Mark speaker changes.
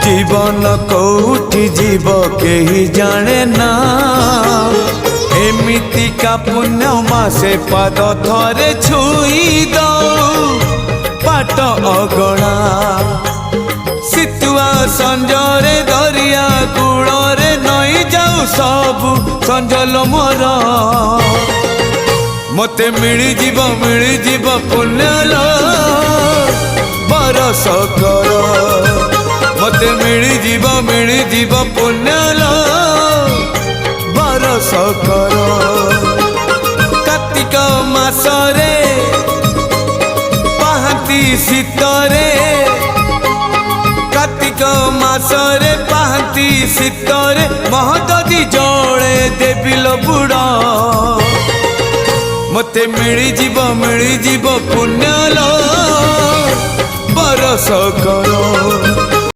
Speaker 1: जीवन कौटी जीव केही जाने ना एमिति का पुण्य मासे पाद थरे छुई दो पाट अगणा सितुआ संजरे दरिया कूଳରେ नई जाऊ सबु संजल मोर मते मिली जीव पुण्यलो बरस कर मते मिली जीव पुण्यलो बरस कर कार्तिक मासरे पाहांती शीतरे कार्तिक मासरे पाहांती शीतरे महददी जले देविल बुड़ा मते मिली जीव पुण्यलो बरस कर।